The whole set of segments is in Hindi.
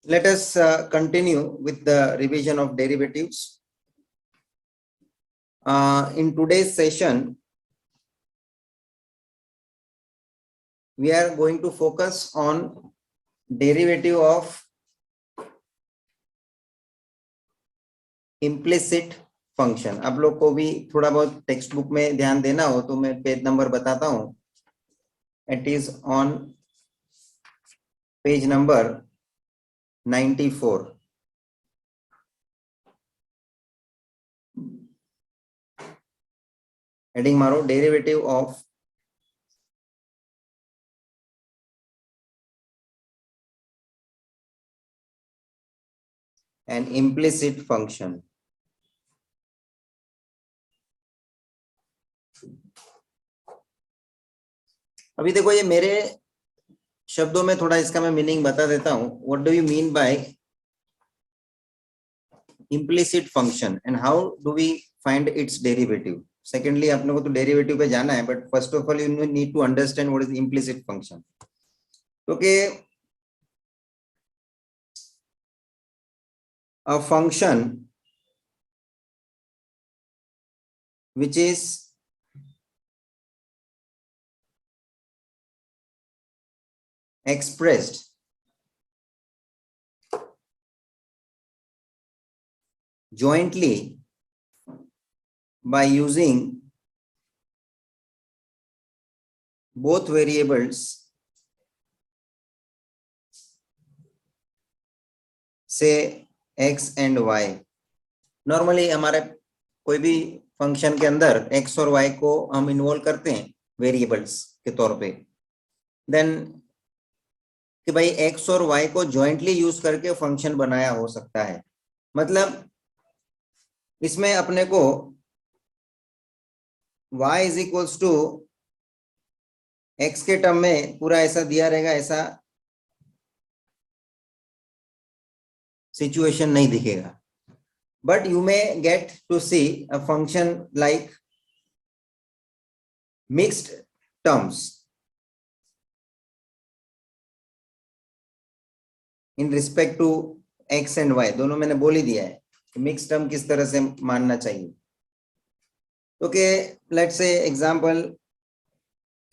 Let us continue with the revision of derivatives. In today's session, we are going to focus on derivative of implicit function. आप लोग को भी थोड़ा बहुत टेक्स्ट बुक में ध्यान देना हो तो मैं पेज नंबर बताता हूं. It is on page number 94. Heading मारो derivative of an implicit function. अभी देखो ये मेरे शब्दों में थोड़ा इसका मैं मीनिंग बता देता हूं. What do you mean by implicit function and how do we find its derivative? Secondly, आप लोगों को तो डेरिवेटिव पे जाना है, but first of all you need to understand what is implicit function. क्योंकि a function which is expressed jointly by using both variables, say x and y. Normally हमारे कोई भी फंक्शन के अंदर x और y को हम इन्वॉल्व करते हैं वेरिएबल्स के तौर पे. देन कि भाई x और y को जॉइंटली यूज करके फंक्शन बनाया हो सकता है. मतलब इसमें अपने को y is equals to x के टर्म में पूरा ऐसा दिया रहेगा, ऐसा सिचुएशन नहीं दिखेगा. But you may get to see a function like mixed terms in respect to x and y. दोनों मैंने बोल ही दिया है कि मिक्स टर्म किस तरह से मानना चाहिए. ओके, लेट्स से एग्जांपल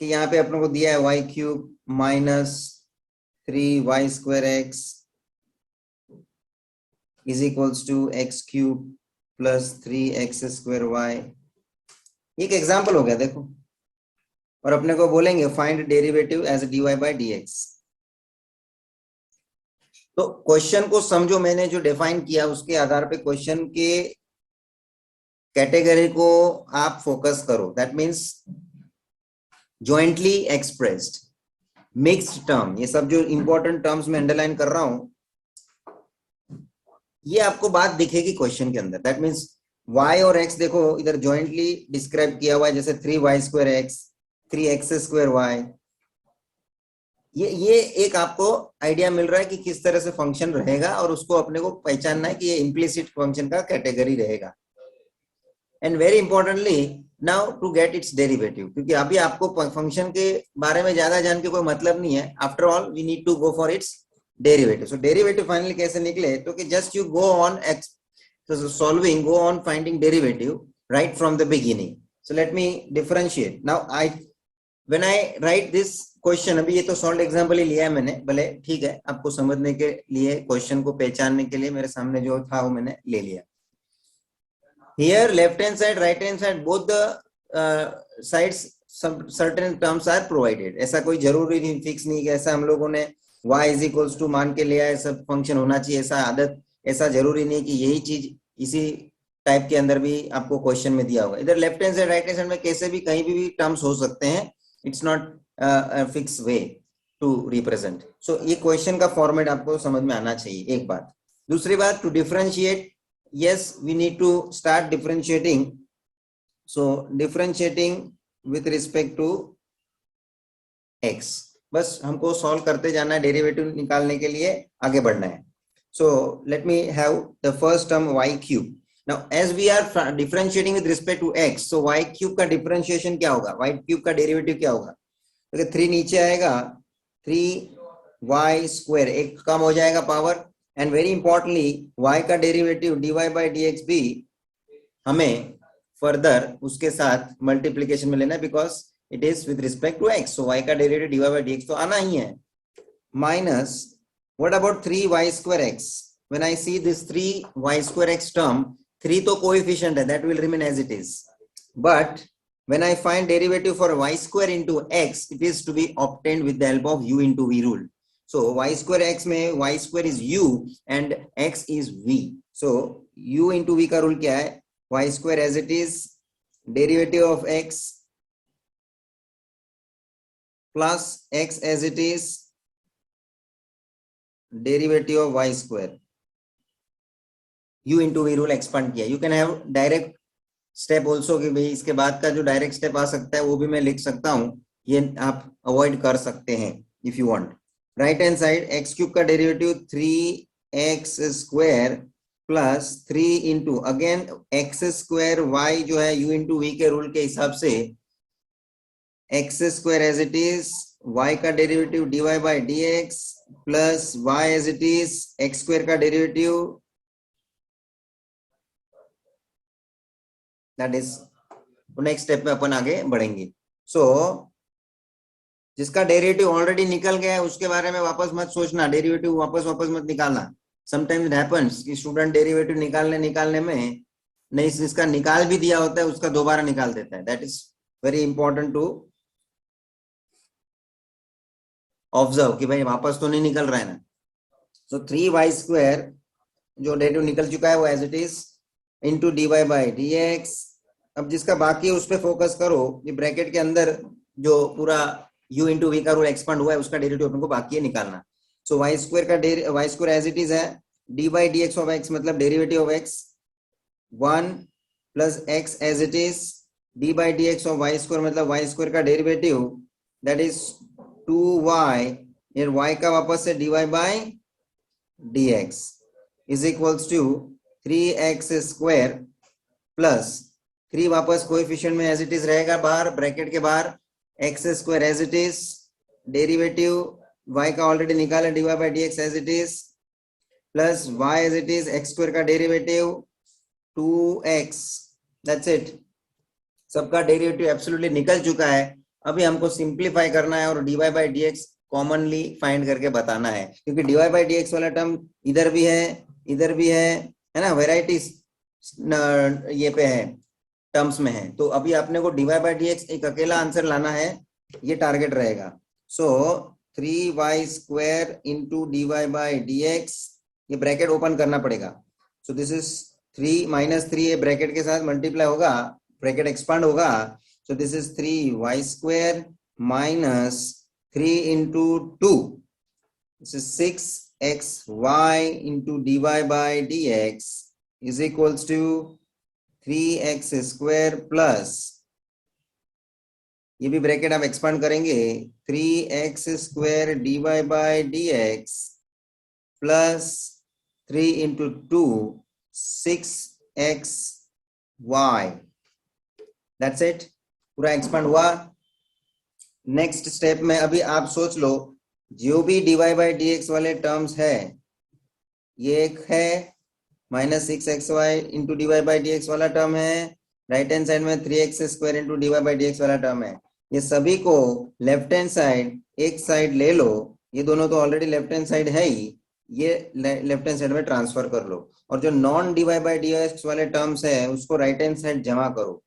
कि यहाँ पे अपने को दिया है y cube minus 3y square x is equals to x cube plus 3x square y. एक एग्जांपल हो गया देखो. और अपने को बोलेंगे find derivative as dy by dx. तो क्वेश्चन को समझो, मैंने जो डिफाइन किया उसके आधार पे क्वेश्चन के कैटेगरी को आप फोकस करो. That means jointly expressed, mixed term, ये सब जो इंपॉर्टेंट टर्म्स में अंडरलाइन कर रहा हूं ये आपको बात दिखेगी क्वेश्चन के अंदर. दैट मींस y और x देखो इधर जॉइंटली डिस्क्राइब किया हुआ है, जैसे 3y square x 3x square y. ये एक आपको आइडिया मिल रहा है कि किस तरह से फंक्शन रहेगा और उसको अपने को पहचानना है कि ये इम्प्लिसिट फंक्शन का कैटेगरी रहेगा. And very importantly now to get its derivative, क्योंकि अभी आपको फंक्शन के बारे में ज्यादा जान के कोई मतलब नहीं है. After all we need to go for its derivative. So derivative finally कैसे निकले, तो कि just you go on solving, go on finding derivative right from the beginning. So let me differentiate now. When I write this question, अभी ये तो सॉल्व एग्जांपल ही लिया है मैंने, भले ठीक है आपको समझने के लिए, क्वेश्चन को पहचानने के लिए मेरे सामने जो था वो मैंने ले लिया. Here left hand side, right hand side, both the sides some certain terms are provided. ऐसा कोई जरूरी नहीं, फिक्स नहीं कि ऐसा हम लोगों ने y is equals to मान के लिया है, सब फंक्शन होना चाहिए, ऐसा आदत, ऐसा जरूरी नहीं कि यही चीज इसी टाइप के अंदर भी आपको क्वेश्चन में दिया होगा. इधर left hand side right hand side में कैसे भी कहीं भी टर्म्स हो सकते हैं. It's not fix way to represent. So ये क्वेश्चन का फॉर्मेट आपको समझ में आना चाहिए, एक बात. दूसरी बात, to differentiate, yes, we need to start differentiating. So differentiating with respect to x. बस हमको सॉल्व करते जाना है, डेरिवेटिव निकालने के लिए आगे बढ़ना है. So let me have the first term y cube. Now as we are differentiating with respect to x, so y cube का differentiation क्या होगा, y cube का डेरिवेटिव क्या होगा. तो 3 नीचे आएगा, 3y स्क्वायर, एक कम हो जाएगा power, and very importantly y का डेरिवेटिव dy बाई dx भी हमें फर्दर उसके साथ मल्टीप्लीकेशन में लेना है, because it is with respect to x, so y का डेरिवेटिव dy बाई dx तो आना ही है. Minus what about 3y square x? When I see this 3y square x term, 3 तो कोएफिशिएंट है, that will remain as it is, but when I find derivative for y square into x, it is to be obtained with the help of u into v rule. So y square x में y square is u and x is v. So u into v का रूल क्या है? Y square as it is, derivative of x plus x as it is, derivative of y square. u into v rule expand किया. You can have direct step also कि भाई इसके बाद का जो डायरेक्ट स्टेप आ सकता है वो भी मैं लिख सकता हूं, ये आप अवॉइड कर सकते हैं if you want. Right hand side x cube का derivative 3x square plus 3 into again x square y जो है u इंटू वी के रूल के हिसाब से x square as it is, y का derivative dy by dx plus y as it is x square का derivative, that is next step में अपन आगे बढ़ेंगे. सो जिसका डेरिवेटिव ऑलरेडी निकल गया है उसके बारे में वापस मत सोचना, डेरिवेटिव वापस मत निकालना. समटाइम्स इट हैपेंस कि स्टूडेंट डेरिवेटिव निकालने में नहीं, जिसका निकाल भी दिया होता है उसका दोबारा निकाल देता है. That is very important to observe कि भाई वापस तो नहीं निकल रहा है ना. सो 3y स्क्वायर जो डेरिवेटिव निकल चुका है वो as it is into dy by dx. अब जिसका बाकी है उस पर फोकस करो. ये ब्रैकेट के अंदर जो पूरा u इंटू वी का रूल एक्सपांड हुआ है उसका डेरिवेटिव अपन को बाकी है निकालना. सो y स्क्वायर का y square as it is है dy by dx of x, मतलब derivative of x 1 plus x as it is, dy by dx of y square मतलब y स्क्वायर का डेरिवेटिव दैट इज 2y, ये y का वापस से dy by dx is equals to 3x square plus 3 वापस कोएफिशिएंट में एज इट इज रहेगा बाहर, ब्रैकेट के बाहर x square as it is, derivative y का ऑलरेडी निकाला dy by dx as it is, plus y as it is x square का डेरिवेटिव 2x, दैट्स इट. सबका डेरिवेटिव एब्सोल्युटली निकल चुका है. अभी हमको सिंप्लीफाई करना है और dy by dx commonly find करके बताना है, क्योंकि dy बाई dx वाला टर्म इधर भी है ना, वेराइटीज ये पे है, टर्म्स में है. तो अभी आपने को dy बाई dx एक अकेला आंसर लाना है, ये टारगेट रहेगा. सो 3y square into dy by dx, ये ब्रैकेट ओपन करना पड़ेगा. सो दिस इज 3 माइनस 3, ये ब्रैकेट के साथ मल्टीप्लाई होगा, ब्रैकेट एक्सपांड होगा. सो this is 3y square minus 3 into 2, this is 6xy into dy by dx is equals to 3x square plus, ये भी ब्रैकेट आप एक्सपांड करेंगे, 3x square dy by dx plus 3 into 2 6xy, that's it. पूरा एक्सपांड हुआ. नेक्स्ट स्टेप में अभी आप सोच लो, जो भी dy बाई dx वाले टर्म्स है, ये एक है minus 6xy into dy by dx वाला टर्म है, राइट हैंड साइड में 3x square into dy by dx वाला टर्म है. ये सभी को लेफ्ट हैंड साइड एक साइड ले लो, ये दोनों तो ऑलरेडी लेफ्ट हैंड साइड है ही, ये लेफ्ट हैंड साइड में ट्रांसफर कर लो, और जो नॉन dy बाई dx वाले टर्म्स है उसको राइट हैंड साइड जमा करो.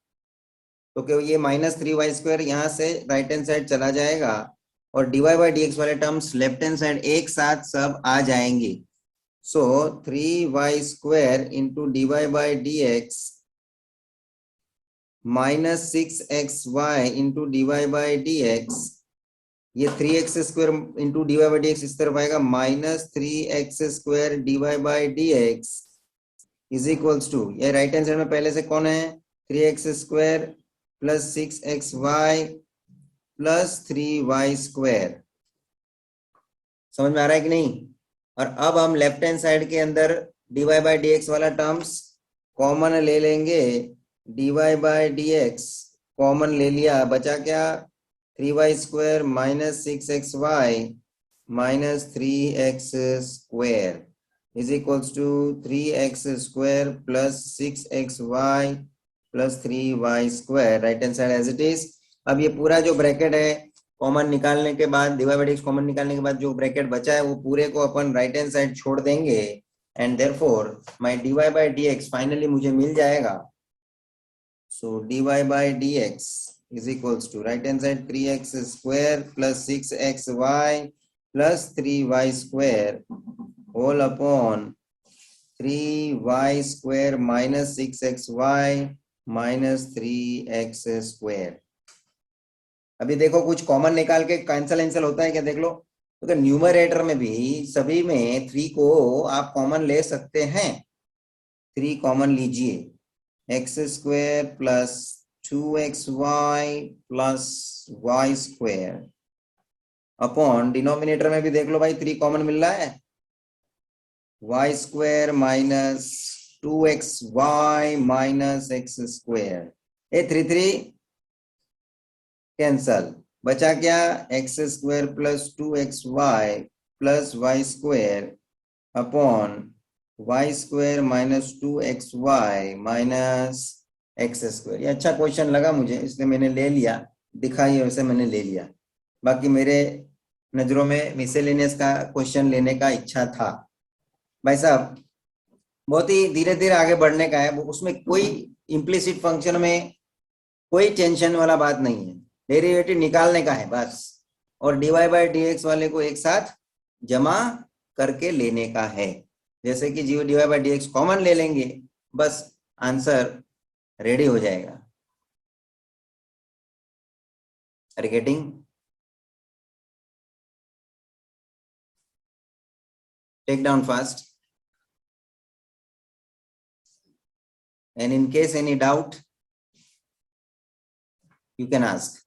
तो क्या ये माइनस 3y स्क्वायर यहाँ से राइट हैंड साइड चला जाएगा और dy बाई dx वाले टर्म्स लेफ्ट हैंड साइड एक साथ सब आ जाएंगे. So 3y square into dy by dx minus 6xy into dy by dx, ये 3x square into dy by dx इस तरफ आएगा, minus 3x square dy by dx is equals to, ये राइट हैंड साइड में पहले से कौन है, 3x square plus 6xy plus 3y square. समझ में आ रहा है कि नहीं? और अब हम लेफ्ट हैंड साइड के अंदर dy बाई dx वाला टर्म्स कॉमन ले लेंगे. dy बाई dx कॉमन ले लिया, बचा क्या, 3y square minus 6xy minus 3x square. Is equals to 3x² plus 6xy plus 3y², right hand side as it is. अब ये पूरा जो ब्रैकेट है कॉमन निकालने के बाद, dy/dx कॉमन निकालने के बाद जो ब्रैकेट बचा है वो पूरे को अपन राइट हैंड साइड छोड़ देंगे, and therefore my dy/dx finally मुझे मिल जाएगा। सो dy/dx is equals to right hand side 3x² plus 6xy plus 3y² whole upon 3y² minus 6xy minus 3x²। अभी देखो कुछ कॉमन निकाल के कैंसल होता है क्या, देख लो। तो न्यूमरेटर में भी सभी में 3 को आप कॉमन ले सकते हैं। 3 कॉमन लीजिए, x² plus 2xy plus y² upon denominator में भी देख लो भाई 3 कॉमन मिल रहा है, y² minus 2xy minus x²। ये 3 कैंसल, बचा क्या, x² plus 2xy plus y² upon y² minus 2xy minus x²। ये अच्छा क्वेश्चन लगा मुझे, इसलिए मैंने ले लिया, दिखाई वैसे मैंने ले लिया। बाकी मेरे नजरों में मिसलेनियस का क्वेश्चन लेने का इच्छा था भाई साहब। बहुत ही धीरे धीरे आगे बढ़ने का है, उसमें कोई इम्प्लिसिट फंक्शन में कोई टेंशन वाला बात नहीं है, डेरिवेटिव निकालने का है बस, और dy/dx वाले को एक साथ जमा करके लेने का है। जैसे कि dy/dx कॉमन ले लेंगे, बस आंसर रेडी हो जाएगा। Are you getting? Take down fast, and in case any doubt you can ask.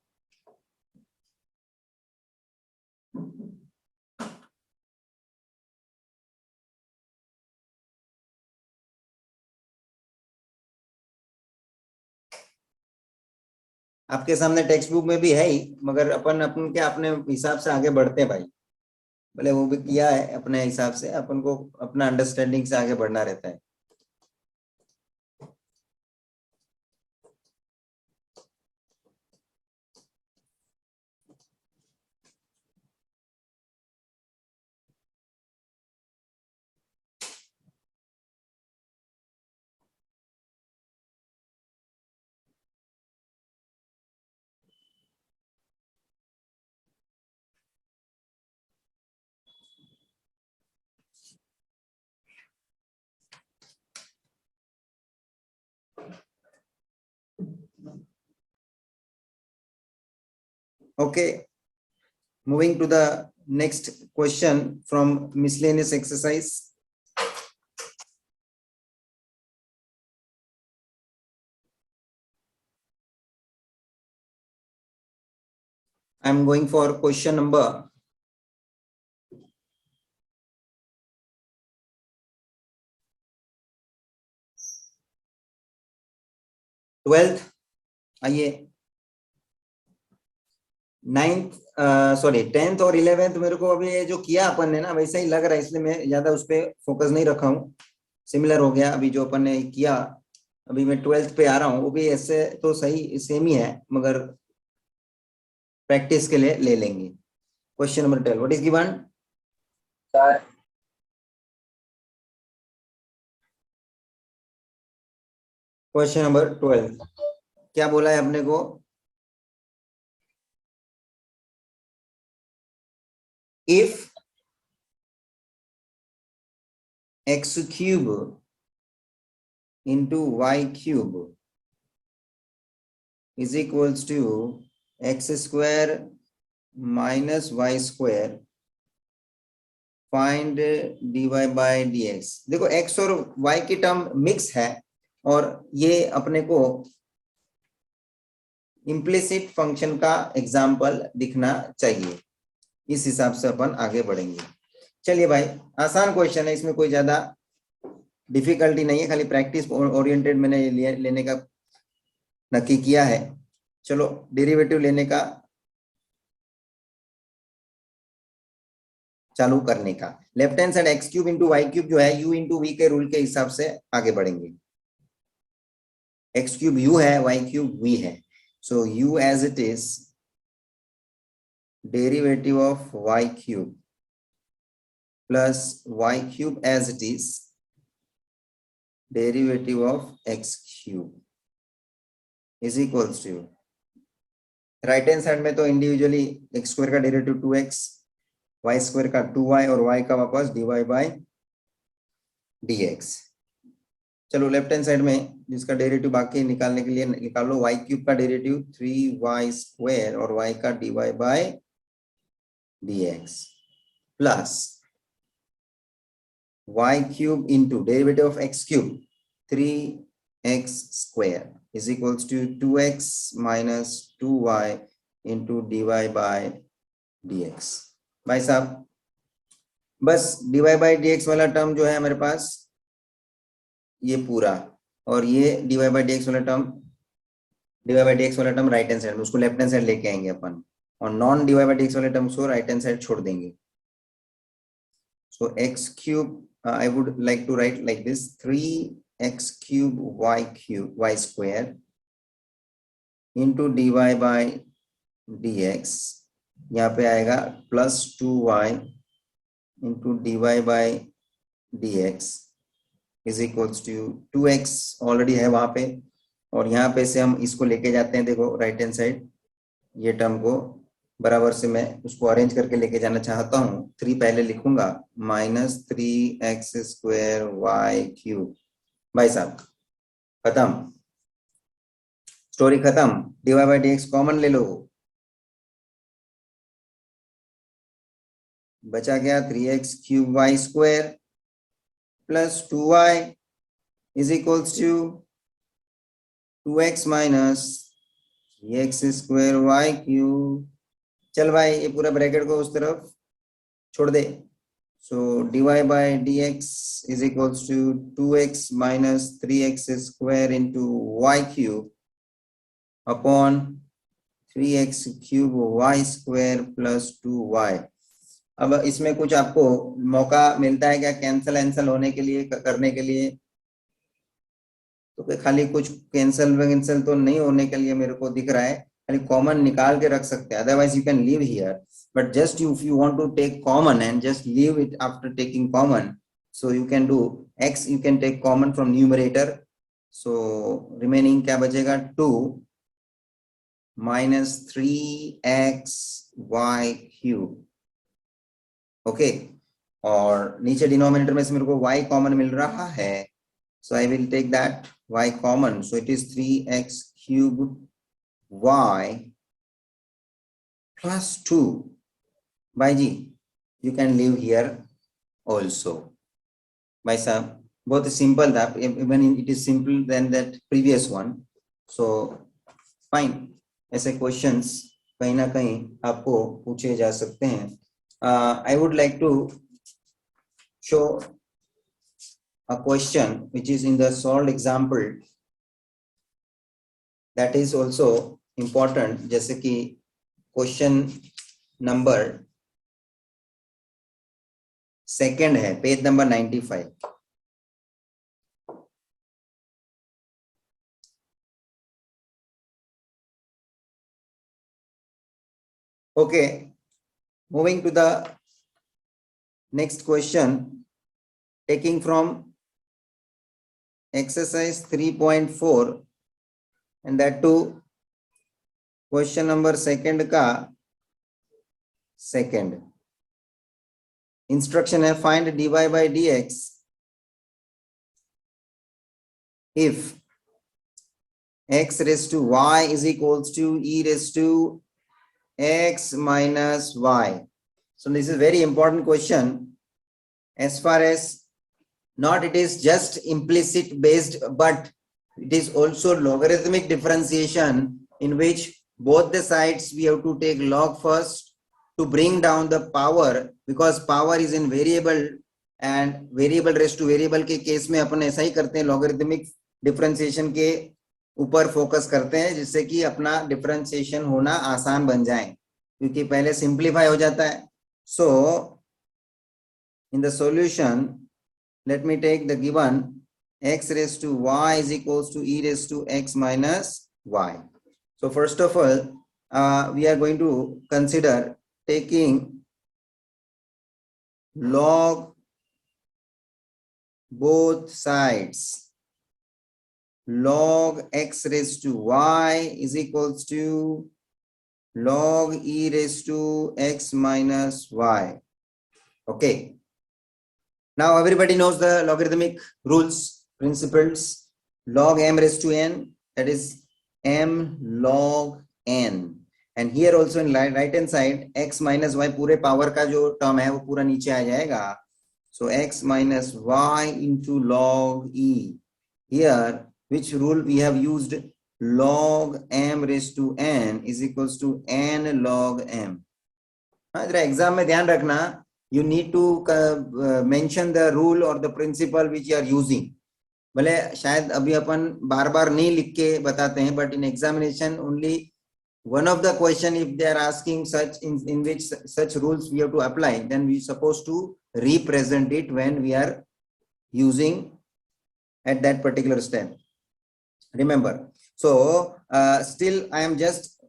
आपके सामने टेक्स्ट बुक में भी है ही, मगर अपन के अपने हिसाब से आगे बढ़ते हैं भाई। भले वो भी किया है अपने हिसाब से, अपन को अपना अंडरस्टैंडिंग से आगे बढ़ना रहता है। Okay, moving to the next question from miscellaneous exercise. I'm going for question number 12th। आइए 9th, सॉरी 10th और 11th मेरे को अभी ये जो किया अपन ने ना वैसा ही लग रहा है, इसलिए मैं ज्यादा उस पर फोकस नहीं रखा हूँ। सिमिलर हो गया अभी जो अपन ने किया। अभी मैं 12th पे आ रहा हूँ, वो भी ऐसे तो सही सेम ही है, मगर प्रैक्टिस के लिए ले लेंगे। Question number 12, what is given? Question number 12 क्या बोला है अपने को? If x³ into y³ is equals to x² minus y², find dy/dx। देखो x और y की टर्म मिक्स है, और ये अपने को इम्प्लिसिट फंक्शन का एग्जाम्पल दिखना चाहिए, इस हिसाब से अपन आगे बढ़ेंगे। चलिए भाई, आसान क्वेश्चन है, इसमें कोई ज्यादा डिफिकल्टी नहीं है, खाली प्रैक्टिस ओरिएंटेड मैंने लेने का नक्की किया है। चलो डेरिवेटिव लेने का चालू करने का। Left hand side x cube into y cube जो है यू इंटू वी के रूल के हिसाब से आगे बढ़ेंगे। एक्स क्यूब यू है, वाई क्यूब वी है, so u as it is derivative of y cube plus y cube as it is derivative of x cube is equals to, right hand side में तो इंडिविजुअली एक्स स्क्वायर का डेरिवेटिव 2x, वाई स्क्वायर का 2y और y का वापस dy बाय dx। चलो लेफ्ट हैंड साइड में जिसका डेरिवेटिव बाकी निकालने के लिए निकाल लो, y क्यूब का डेरिवेटिव 3y स्क्वायर और y का dy by dx plus y cube into derivative of x cube 3x square is equals to 2x minus 2y into dy by dx। भाई साहब बस dy बाई dx वाला टर्म जो है हमारे पास ये पूरा, और ये dy बाई dx वाला टर्म राइट हैंड साइड में, उसको लेफ्ट हैंड साइड लेके आएंगे अपन, और नॉन dy बाई dx वाले टर्म को राइट हैंड साइड छोड़ देंगे। So x cube I would like to write like this 3x cube y square into dy by dx, यहाँ पे आएगा plus 2y into dy by dx is equals to 2x already है वहां पे, और यहाँ पे से हम इसको लेके जाते हैं, देखो राइट हैंड साइड ये टर्म को बराबर से मैं उसको अरेंज करके लेके जाना चाहता हूँ। 3 पहले लिखूंगा minus 3x square y cube. भाई साहब खत्म, स्टोरी खत्म, dy बाई dx कॉमन ले लो, बचा गया 3x cube y square plus 2y is equals to 2x minus 3x square y cube. चल भाई ये पूरा ब्रैकेट को उस तरफ छोड़ दे, so dy by dx is equals to 2x minus 3x square into y cube upon 3x cube y square plus 2y। अब इसमें कुछ आपको मौका मिलता है क्या कैंसल होने के लिए, करने के लिए? तो खाली कुछ कैंसल तो नहीं होने के लिए मेरे को दिख रहा है, खाली कॉमन निकाल के रख सकते हैं, otherwise you can leave here, but just if you want to take common and just leave it after taking common, so you can do x, you can take common from numerator, so remaining क्या बचेगा 2 minus 3x Y cube. Okay, और नीचे डिनोमिनेटर में से मेरे को y कॉमन मिल रहा है, so I will take that y common, so it is 3x cube y plus 2। भाई जी you can leave here also। भाई साहब बहुत सिंपल था, even it is simple than that previous one, so fine। ऐसे questions कहीं ना कहीं आपको पूछे जा सकते हैं। I would like to show a question which is in the solved example that is also important, जैसे कि क्वेश्चन नंबर 2 है, page number 95। Okay, moving to the next question, taking from exercise 3.4 and that too question number 2 का सेकंड इंस्ट्रक्शन है, find dy by dx if x raised to y is equals to e raised to x minus y। So this is very important question, as far as not it is just implicit based, but it is also logarithmic differentiation in which both the sides we have to take log first to bring down the power, because power is in variable and variable raised to variable के केस में अपन ऐसा ही करते हैं, logarithmic differentiation के ऊपर फोकस करते हैं जिससे कि अपना डिफरेंशिएशन होना आसान बन जाए, क्योंकि पहले सिंप्लीफाई हो जाता है। सो in the solution, let me take the given x raised to y is equals to e raised to x minus y. So first of all, we are going to consider taking log both sides. Log x raised to y is equals to log e raised to x minus y. Okay. Now everybody knows the logarithmic rules, principles. Log m raised to n, that is m log n. And here also in right hand side, x minus y पूरे power का जो term है वो पूरा नीचे आ जाएगा. So x minus y into log e. Here, which rule we have used? Log m raised to n is equals to n log m. जरा एग्जाम में ध्यान रखना, you need to mention the rule or the principle which you are using. भले शायद अभी अपन बार बार नहीं लिख के बताते हैं, but in examination only one of the question, if they are asking such in which such rules we have to apply, then we supposed to represent it when we are using at that particular step. Remember. So still I am just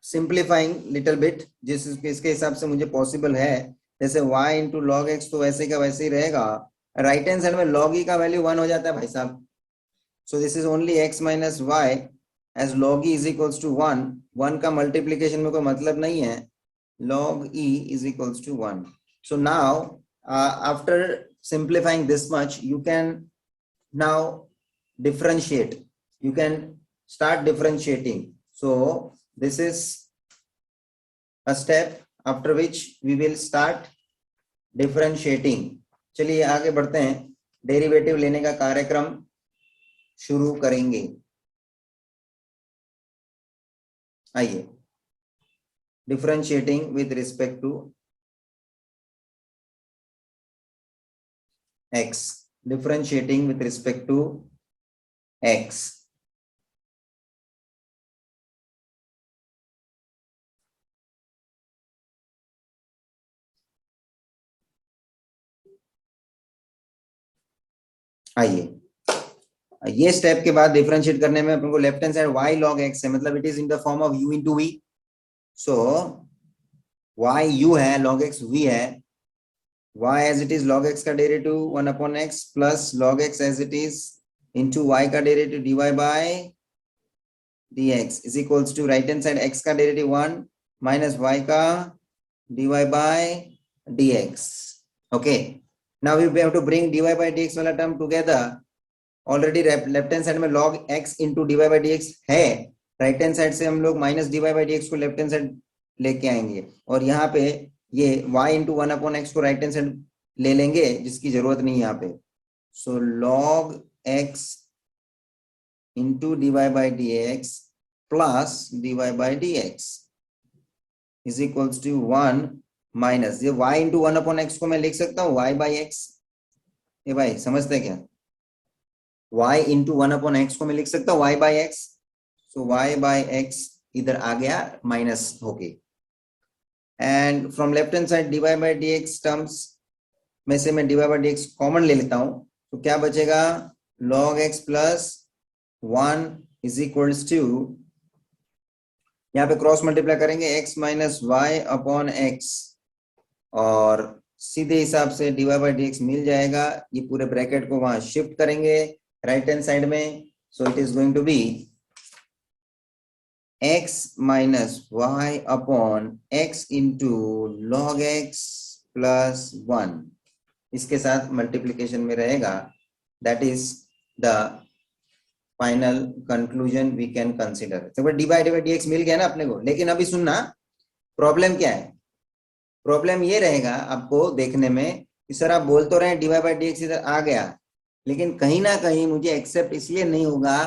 simplifying little bit, जिस इसके हिसाब से मुझे possible है. जैसे y into log x तो वैसे का वैसे ही रहेगा. राइट हैंड साइड में log e का वैल्यू 1 हो जाता है भाई साहब. So this is only x minus y as log e is equals to 1. 1 का multiplication में कोई मतलब नहीं है. Log e is equals to 1. So now after simplifying this much, you can now differentiate. You can start differentiating. So this is a step after which we will start differentiating. चलिए आगे बढ़ते हैं, डेरिवेटिव लेने का कार्यक्रम शुरू करेंगे. आइए, differentiating with respect to x. Differentiating with respect to x. आइए, ये स्टेप के बाद डिफरेंशिएट करने में अपन को left hand side y log x है, मतलब it is in the form of u into v. So y u है, log x v है. y as it is log x का derivative 1 upon x plus log x as it is into y का derivative dy by dx is equals to right hand side x का डेरिवेटिव 1 minus y का dy by dx. Okay. Now we have to bring dy by dx वाला term together. Already left hand side में log x into dy by dx है. Right hand side से हम लोग minus dy by dx को left hand side लेके आएंगे, और यहाँ पे ये y into 1 upon x को right hand side ले लेंगे, जिसकी जरूरत नहीं है यहाँ पे. So log x into dy by dx plus dy by dx is equals to 1 minus ये y इंटू 1 अपॉन x को मैं लिख सकता हूँ y बाई x. ये भाई समझते हैं क्या? y इंटू 1 अपॉन x को मैं लिख सकता हूँ y by x. So y by x इधर आ गया माइनस होके, and from left hand side dy by dx terms में से मैं dy बाई dx कॉमन ले लेता हूँ, तो क्या बचेगा? log x plus 1 is equals to, यहाँ पे क्रॉस मल्टीप्लाई करेंगे x minus y upon x, और सीधे हिसाब से dy बाई dx मिल जाएगा. ये पूरे ब्रैकेट को वहां शिफ्ट करेंगे राइट हैंड साइड में. So it is going to be x minus y upon x into log x plus 1. इसके साथ मल्टीप्लीकेशन में रहेगा. That is the final conclusion we can consider. तो dy बाई dx मिल गया ना अपने को. लेकिन अभी सुनना, प्रॉब्लम क्या है? प्रॉब्लम ये रहेगा आपको देखने में कि सर आप बोल तो रहे dy बाई dx इधर आ गया, लेकिन कहीं ना कहीं मुझे एक्सेप्ट इसलिए नहीं होगा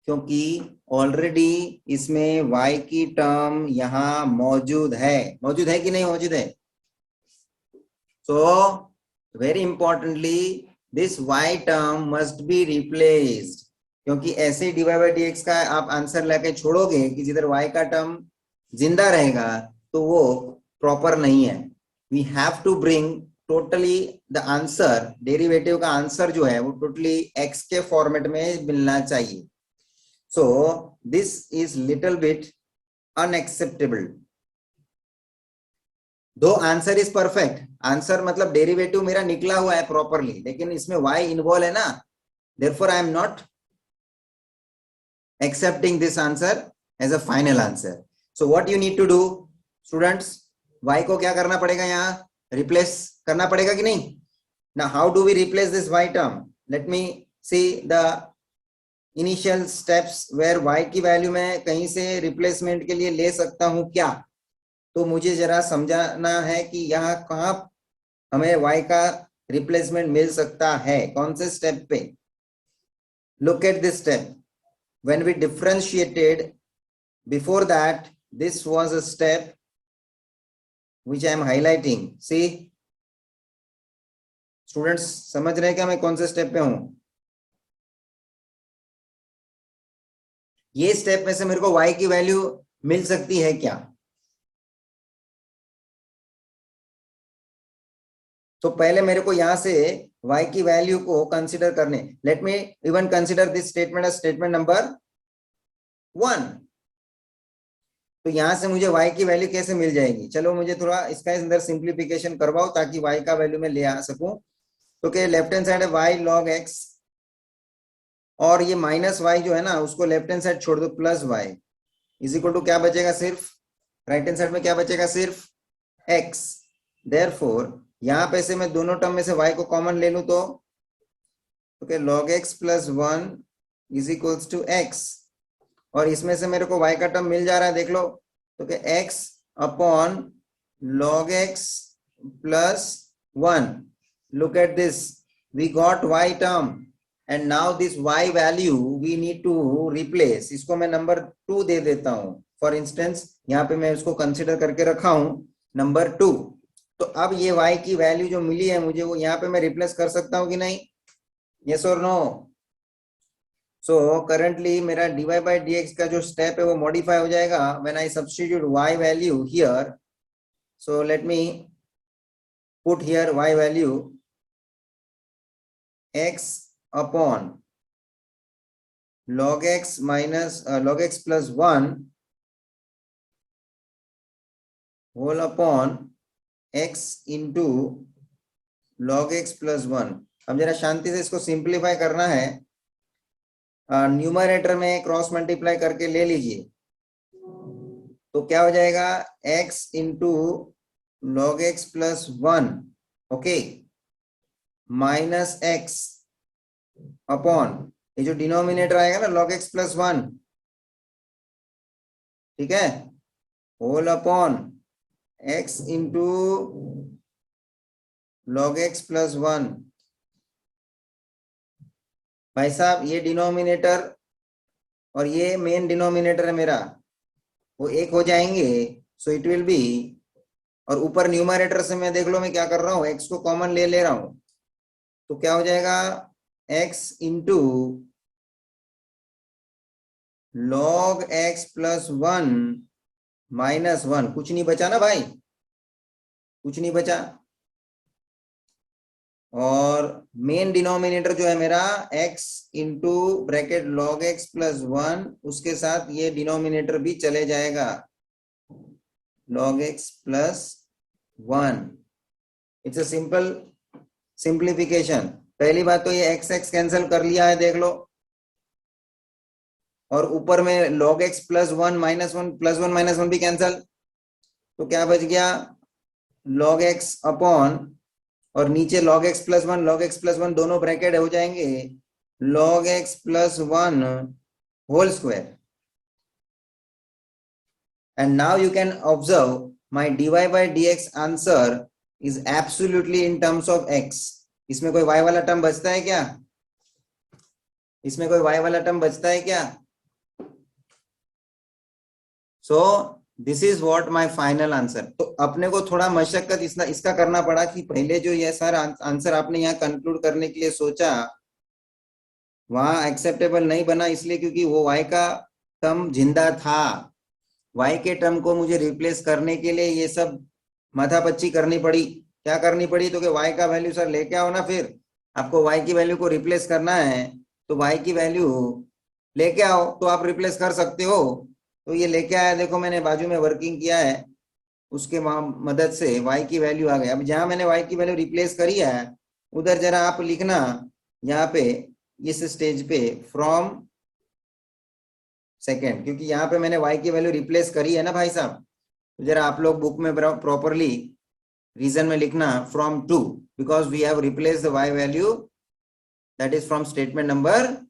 क्योंकि ऑलरेडी इसमें y की टर्म यहाँ मौजूद है. मौजूद है कि नहीं मौजूद है? So very importantly this y term must be replaced, क्योंकि ऐसे dy बाई dx का आप आंसर लेके छोड़ोगे कि जिधर y का टर्म जिंदा रहेगा तो वो प्रॉपर नहीं है. We have to bring totally the answer, derivative का आंसर जो है वो टोटली x के फॉर्मेट में मिलना चाहिए. सो this is little bit unacceptable. दो आंसर इज परफेक्ट, आंसर मतलब डेरिवेटिव मेरा निकला हुआ है प्रॉपरली, लेकिन इसमें y इन्वॉल्व है ना, therefore I am not accepting this answer as a final answer. So what you need to do students, y को क्या करना पड़ेगा, यहाँ रिप्लेस करना पड़ेगा कि नहीं. Now how do we replace this y term? Let me see the initial steps where y की वैल्यू मैं कहीं से रिप्लेसमेंट के लिए ले सकता हूं क्या. तो मुझे जरा समझाना है कि यहाँ कहाँ हमें y का रिप्लेसमेंट मिल सकता है, कौन से स्टेप पे. Look at this step. When we differentiated, before that, this was a step which I am highlighting. See, students, समझ रहे हैं क्या मैं कौन से स्टेप पे हूं. ये स्टेप में से मेरे को y की वैल्यू मिल सकती है क्या. तो पहले मेरे को यहां से y की वैल्यू को कंसीडर करने. Let me even consider this statement as statement number 1. तो यहां से मुझे y की वैल्यू कैसे मिल जाएगी. चलो मुझे थोड़ा इसका अंदर सिंप्लीफिकेशन करवाओ ताकि y का वैल्यू मैं ले आ सकूं. तो क्या लेफ्ट हैंड साइड है y log x, और ये माइनस y जो है ना उसको लेफ्ट हैंड साइड छोड़ दो, plus y is equal to क्या बचेगा, सिर्फ राइट हैंड साइड में क्या बचेगा, सिर्फ x. देयरफॉर यहां पे से मैं दोनों टर्म में से y को कॉमन ले लूं तो okay log x plus 1 is equals to x, और इसमें से मेरे को y का टर्म मिल जा रहा है, देख लो. तो क्या x upon log x plus 1. Look at this, we got y term and now this y value we need to replace. इसको मैं नंबर 2 दे देता हूं. फॉर इंस्टेंस यहाँ पे मैं उसको कंसिडर करके रखा हूं नंबर 2. तो अब ये y की वैल्यू जो मिली है मुझे, वो यहाँ पे मैं रिप्लेस कर सकता हूँ कि नहीं, यस और नो. सो करंटली मेरा dy by dx का जो स्टेप है वो मॉडिफाई हो जाएगा when I substitute y value here. So let me put here y value x upon log x minus log x plus 1 whole upon x into log x plus 1. अब जरा शांति से इसको सिंप्लीफाई करना है. न्यूमरेटर में क्रॉस मल्टीप्लाई करके ले लीजिए. तो क्या हो जाएगा, x into log x plus 1 okay minus x upon ये जो डिनोमिनेटर आएगा ना log x प्लस 1, ठीक है, whole upon x into log x plus 1. भाई साहब ये डिनोमिनेटर और ये मेन डिनोमिनेटर है मेरा, वो एक हो जाएंगे. सो इट विल बी, और ऊपर न्यूमरेटर से मैं देख लो मैं क्या कर रहा हूं, x को कॉमन ले ले रहा हूं. तो क्या हो जाएगा, x into log x plus 1 minus 1. कुछ नहीं बचा ना भाई, कुछ नहीं बचा. और मेन डिनोमिनेटर जो है मेरा x into bracket log x plus 1, उसके साथ ये डिनोमिनेटर भी चले जाएगा log x plus 1. It's a simple simplification. पहली बात तो ये x x कैंसिल कर लिया है, देख लो, और ऊपर में log x plus 1 minus 1 plus 1 minus 1 भी कैंसिल. तो क्या बच गया, log x अपॉन, और नीचे log x plus 1 log x plus 1 दोनों ब्रैकेट हो जाएंगे log x plus 1 whole square. And now you can observe my dy by dx answer is absolutely in terms of x. इसमें कोई y वाला टर्म बचता है क्या, इसमें कोई y वाला टर्म बचता है क्या. सो this is what my final answer. तो अपने को थोड़ा मशक्कत इसका करना पड़ा कि पहले जो ये सारा आंसर आपने यहाँ कंक्लूड करने के लिए सोचा वहां एक्सेप्टेबल नहीं बना, इसलिए क्योंकि वो y का टर्म जिंदा था. y के टर्म को मुझे रिप्लेस करने के लिए ये सब माथापच्ची करनी पड़ी. क्या करनी पड़ी तो कि y का वैल्यू सर लेके आओ ना, फिर आपको y की वैल्यू को रिप्लेस करना है तो y की वैल्यू लेके आओ, तो आप रिप्लेस कर सकते हो। तो ये लेके आया, देखो मैंने बाजू में वर्किंग किया है, उसके मदद से y की वैल्यू आ गई। अब जहां मैंने y की वैल्यू रिप्लेस करी है उधर जरा आप लिखना यहाँ पे इस स्टेज पे फ्रॉम सेकेंड, क्योंकि यहाँ पे मैंने y की वैल्यू रिप्लेस करी है ना भाई साहब। तो जरा आप लोग बुक में प्रॉपरली रीजन में लिखना from two, because we have replace the y value that is from statement number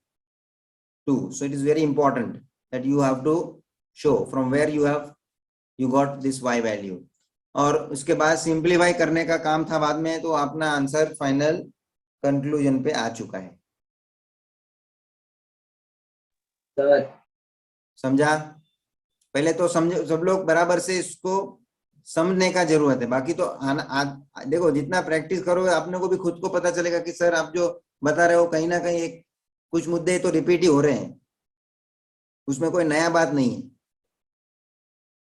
2. So it is very important that you have to show from where you got this y value. और उसके बाद सिंप्लीफाई करने का काम था बाद में, तो अपना आंसर फाइनल कंक्लूजन पे आ चुका है। समझा? पहले तो समझो सब लोग बराबर से, इसको समझने का जरूरत है। बाकी तो देखो जितना प्रैक्टिस करोगे अपने को भी खुद को पता चलेगा कि सर आप जो बता रहे हो कहीं ना कहीं एक कुछ मुद्दे तो रिपीट ही हो रहे हैं, उसमें कोई नया बात नहीं है।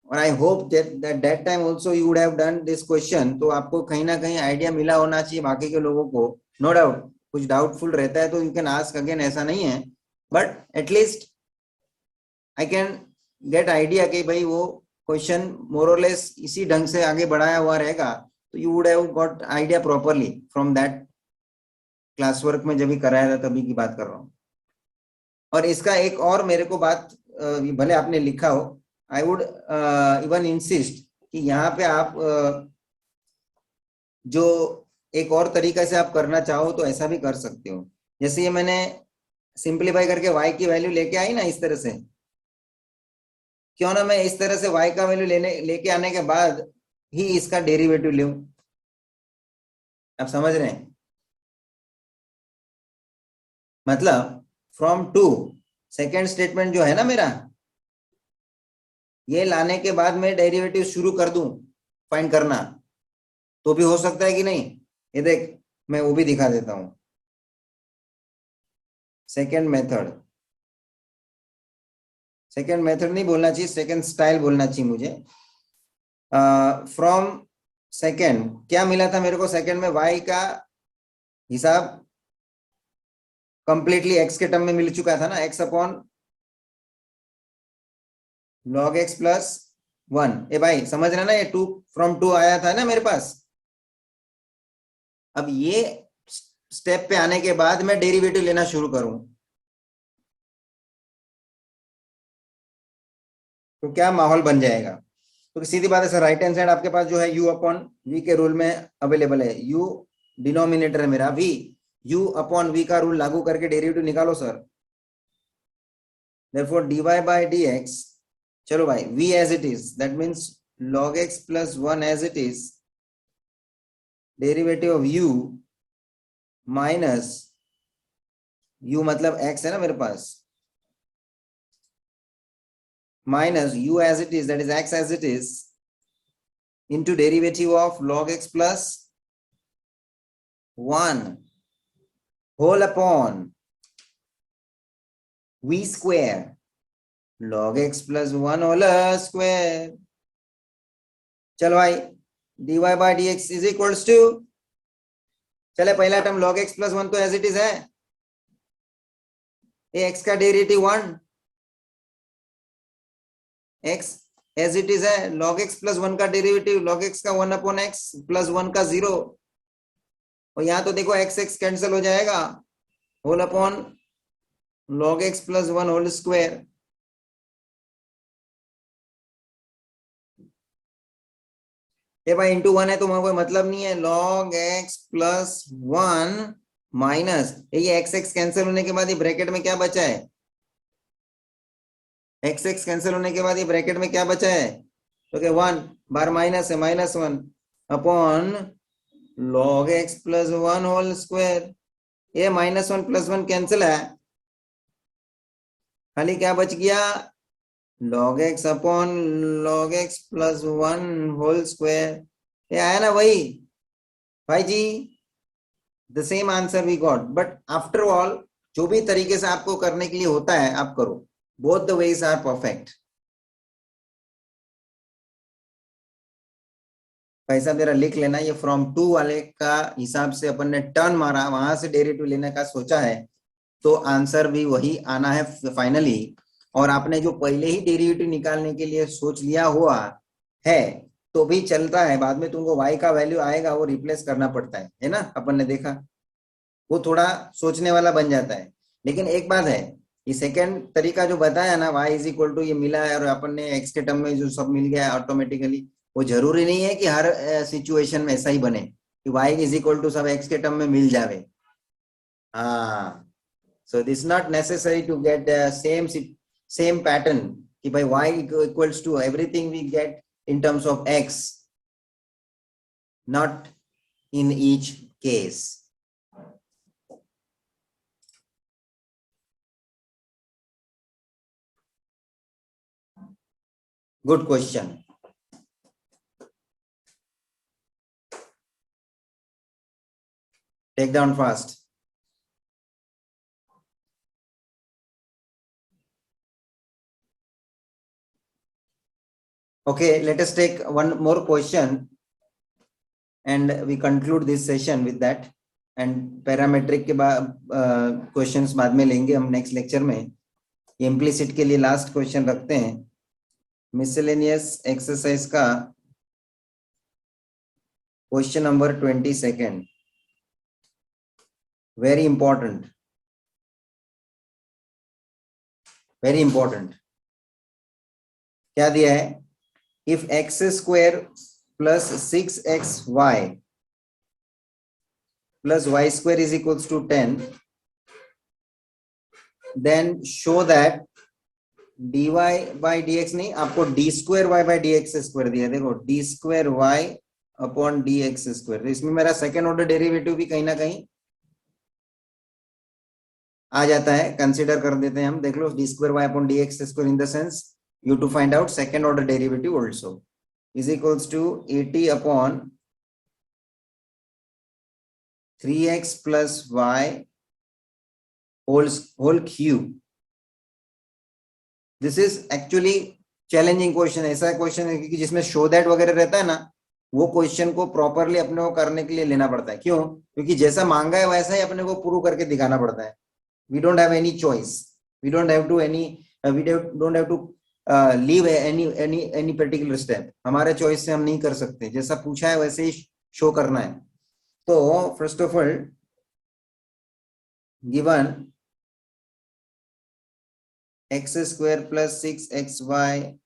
और I hope that time also you would have done this question, तो आपको कहीं ना कहीं आइडिया मिला होना चाहिए बाकी के लोगों को। नो डाउट कुछ डाउटफुल रहता है तो यू कैन आस्क अगेन, ऐसा नहीं है, but at least I can get idea कि भाई वो क्वेश्चन मोर और लेस इसी ढंग से आगे बढ़ाया हुआ रहेगा, तो you would have got idea properly from that class work में जब भी कराया था तभी की बात कर रहा हूँ। और इसका एक और मेरे को बात, भले आपने लिखा हो, आई वुड इवन इंसिस्ट कि यहाँ पे आप जो एक और तरीका से आप करना चाहो तो ऐसा भी कर सकते हो। जैसे ये मैंने सिंप्लीफाई करके y की वैल्यू लेके आई ना इस तरह से, क्यों ना मैं इस तरह से y का वैल्यू लेके आने के बाद ही इसका डेरिवेटिव लूं। आप समझ रहे हैं? मतलब फ्रॉम टू सेकेंड स्टेटमेंट जो है ना मेरा, ये लाने के बाद मैं डेरिवेटिव शुरू कर दूं फाइंड करना, तो भी हो सकता है कि नहीं? ये देख मैं वो भी दिखा देता हूं। सेकेंड मेथड नहीं बोलना चाहिए, सेकेंड स्टाइल बोलना चाहिए मुझे। फ्रॉम सेकेंड क्या मिला था मेरे को? सेकेंड में y का हिसाब कंप्लीटली x के टर्म में मिल चुका था ना, x upon log x plus 1। ए भाई समझ रहे ना, ये 2 फ्रॉम 2 आया था ना मेरे पास। अब ये स्टेप पे आने के बाद मैं डेरिवेटिव लेना शुरू करूं तो क्या माहौल बन जाएगा? तो सीधी बात है सर, राइट हैंड साइड आपके पास जो है u अपॉन v के रूल में अवेलेबल है। u डिनोमिनेटर है मेरा v, u अपॉन v का रूल लागू करके डेरिवेटिव निकालो sir. therefore dy by dx, चलो भाई v as it is, that means log x plus 1 as it is, derivative of u minus u मतलब x है ना मेरे पास, minus u as it is, that is x as it is, into derivative of log x plus 1 whole upon v square log x plus 1 whole square। चलो भाई dy by dx is equals to, चले पहला टर्म log x plus 1 तो as it is है, ये x का derivative 1, x as it is है, log x प्लस 1 का डेरिवेटिव log x का 1 अपॉन x प्लस 1 का 0, और यहां तो देखो x x कैंसिल हो जाएगा, whole upon log x plus 1 whole square. ये भाई इंटू 1 है तो कोई मतलब नहीं है, log x प्लस 1 माइनस ये x x कैंसिल होने के बाद ये ब्रैकेट में क्या बचा है, एक्स एक्स कैंसिल होने के बाद ये ब्रैकेट में क्या बचा है, तो क्या 1 बार माइनस है, minus 1 upon log x plus 1 whole square. ये माइनस 1 प्लस 1 कैंसिल है, खाली क्या बच गया, log x upon log x plus 1 whole square. ये आया ना वही भाई जी, the same answer we got. But after all जो भी तरीके से आपको करने के लिए होता है आप करो, both the ways are perfect। भाई साहब जरा लिख लेना, ये फ्रॉम टू वाले का हिसाब से अपन ने टर्न मारा, वहां से डेरिवेटिव लेने का सोचा है, तो आंसर भी वही आना है फाइनली। और आपने जो पहले ही डेरिवेटिव निकालने के लिए सोच लिया हुआ है तो भी चलता है, बाद में तुमको y का वैल्यू आएगा वो रिप्लेस करना पड़ता है ना, अपन ने देखा, वो थोड़ा सोचने वाला बन जाता है। लेकिन एक बात है, ये सेकंड तरीका जो बताया ना, y इज इक्वल टू ये मिला है और अपन ने x के टर्म में जो सब मिल गया है ऑटोमेटिकली, वो जरूरी नहीं है कि हर सिचुएशन में ऐसा ही बने कि y इज इक्वल टू सब x के टर्म में मिल जावे। हाँ, so this is not necessary to get the same pattern कि भाई y equals to everything we get in terms of x, not in each case. Good question. Take down fast. Okay, let us take one more question and we conclude this session with that. And parametric के बाद questions बाद में लेंगे हम next lecture में। Implicit के लिए last question रखते हैं। Miscellaneous exercise का question number 22nd. Very important. Very important. क्या दिया है? If x square plus 6xy plus y square is equals to 10, then show that dy by dx नहीं, आपको d square y by dx square दिया, देखो d square y upon dx square, इसमें मेरा सेकेंड ऑर्डर डेरिवेटिव भी कहीं ना कहीं आ जाता है, कंसीडर कर देते हैं हम। देख लो d square y upon dx square in the sense you to find out second order derivative also is equals to 80 upon 3x plus y whole cube. This is actually challenging question. ऐसा क्वेश्चन है कि जिसमें शो दैट वगैरह रहता है ना, वो क्वेश्चन को प्रॉपरली अपने को करने के लिए लेना पड़ता है। क्यों? क्योंकि जैसा मांगा है वैसा ही अपने को प्रूव करके दिखाना पड़ता है। We don't have any choice. We don't have to leave any particular step. हमारे चॉइस से हम नहीं कर सकते, जैसा पूछा है वैसे ही शो करना है। तो first of all given x square plus 6xy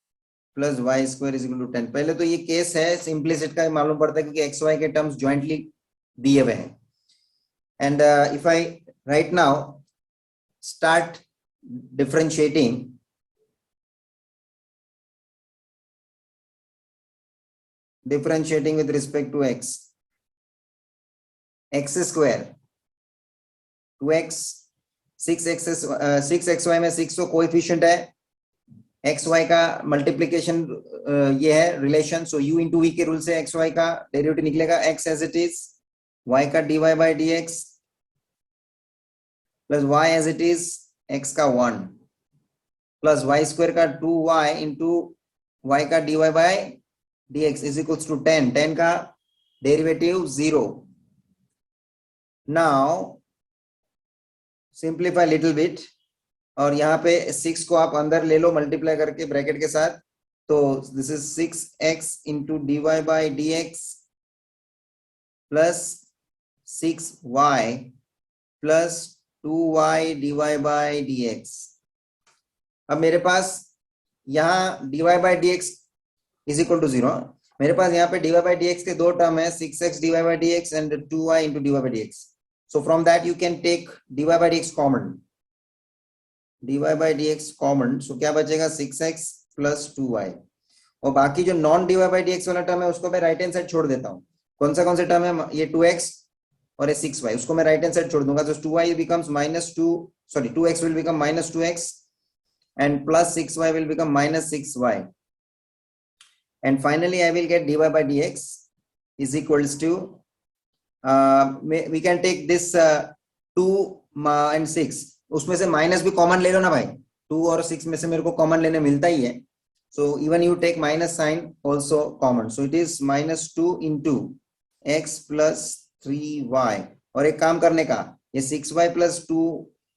plus y square is equal to 10, पहले तो ये केस है इम्प्लिसिट का, मालूम पड़ता है क्योंकि xy के टर्म्स ज्वाइंटली दिए हुए हैं। And if I right now start differentiating, with respect to x square 2x 6xy में 6 तो कोएफिशिएंट है, xy का मल्टीप्लिकेशन ये है relation, so u into v के रूल से xy का डेरिवेटिव निकलेगा x as it is, y का dy by dx plus y as it is x का 1 प्लस y स्क्वायर का 2y इंटू y का dy by dx is equals to 10, 10 का derivative 0। Now simplify little bit, और यहाँ पे 6 को आप अंदर ले लो मल्टीप्लाई करके ब्रैकेट के साथ, तो this is 6x into dy by dx plus 6y plus 2y dy by dx। अब मेरे पास यहाँ dy by dx is equal to 0, मेरे पास यहाँ पे dy by dx के दो टर्म है, 6x dy by dx and 2y into dy by dx. So from that you can take dy by dx common, dy by dx common, so क्या बचेगा 6x plus 2y, और बाकी जो नॉन dy by dx वाला टर्म है उसको मैं राइट हैंड साइड छोड़ देता हूँ। कौन सा टर्म है? ये 2x और ये 6y, उसको मैं राइट हैंड साइड छोड़ दूंगा, तो 2y becomes -2x will become -2x and plus 6y will become -6y, and finally I will get dy by dx is equals to we can take this 2 and 6, उसमें से माइनस भी कॉमन ले लो ना भाई, 2 और 6 में से मेरे को कॉमन लेने मिलता ही है, So even you take minus sign also common. So it is minus 2 into x plus 3y. और एक काम करने का, ये 6y plus 2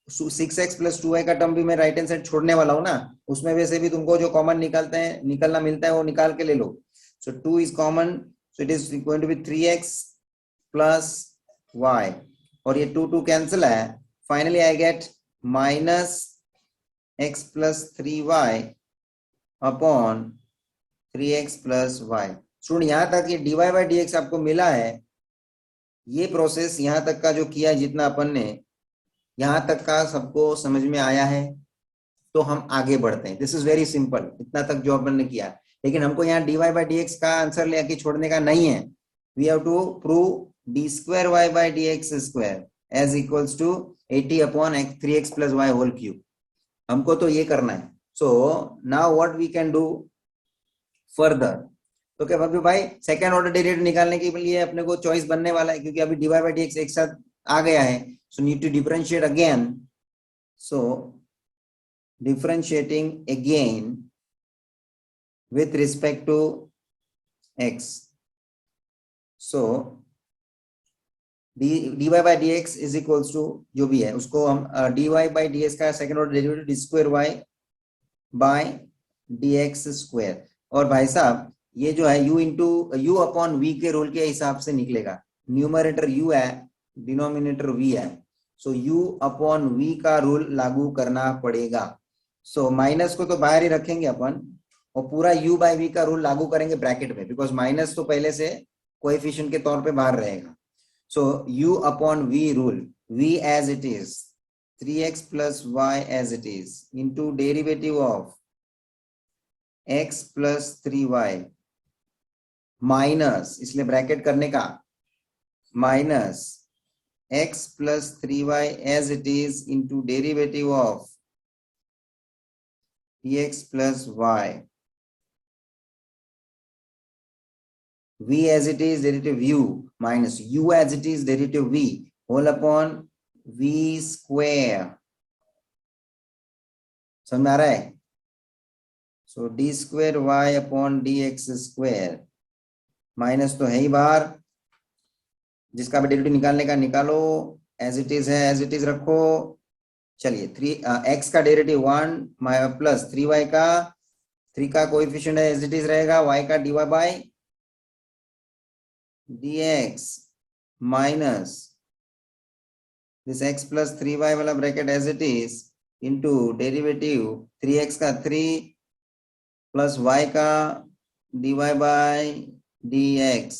6x plus 2y का टर्म भी मैं राइट हैंड साइड छोड़ने वाला हूँ ना, उसमें वैसे भी तुमको जो कॉमन निकलना मिलता है वो निकाल के ले लो. So 2 is common, so it is going to be 3x plus y. और ये 2 कैंसिल है. Finally I get minus x plus 3y upon 3x plus y. Student यहाँ तक ये dy by dx आपको मिला है. ये प्रोसेस यहाँ तक का जो किया जितना अपन ने, यहाँ तक का सबको समझ में आया है, तो हम आगे बढ़ते हैं. This is very simple. इतना तक जो अपन ने किया, लेकिन हमको यहाँ dy by dx का आंसर लेके छोड़ने का नहीं है. We have to prove d square y by dx square as equals to 80 upon 3x plus y whole cube. हमको तो ये करना है. So now what we can do further? तो क्या भाई सेकेंड ऑर्डर डेरिवेटिव निकालने के लिए अपने को चॉइस बनने वाला है, क्योंकि अभी dy by dx एक साथ आ गया है. So need to differentiate again. So differentiating again with respect to x. So dy by dx is equals to जो भी है उसको हम dy by ds का second order derivative d square y by dx square. और भाई साहब ये जो है u into u upon v के रूल के हिसाब से निकलेगा. न्यूमरेटर u है, डिनोमिनेटर v है. सो u अपॉन v का रूल लागू करना पड़ेगा. सो माइनस को तो बाहर ही रखेंगे अपन और पूरा u बाय v का रूल लागू करेंगे ब्रैकेट में, बिकॉज माइनस तो पहले से कोएफिशिएंट के तौर पे बाहर रहेगा. So u upon v rule, v as it is 3x plus y as it is into derivative of x plus 3y minus, इसलिए ब्रैकेट करने का, minus x plus 3y as it is into derivative of dx plus y. v as it is derivative u minus u as it is derivative v whole upon v square. समझ में आ रहा है? So d square y upon d x square, minus तो है ही बाहर, जिसका भी डेरिवेटिव निकालने का निकालो. एज इट इज है एज इट इज रखो. चलिए 3x का डेरिवेटिव 1 प्लस 3y का, 3 का कोएफिशिएंट है एज इट इज रहेगा, y का dy by dx minus this x plus 3y वाला bracket as it is into derivative 3x का 3 प्लस y का dy by dx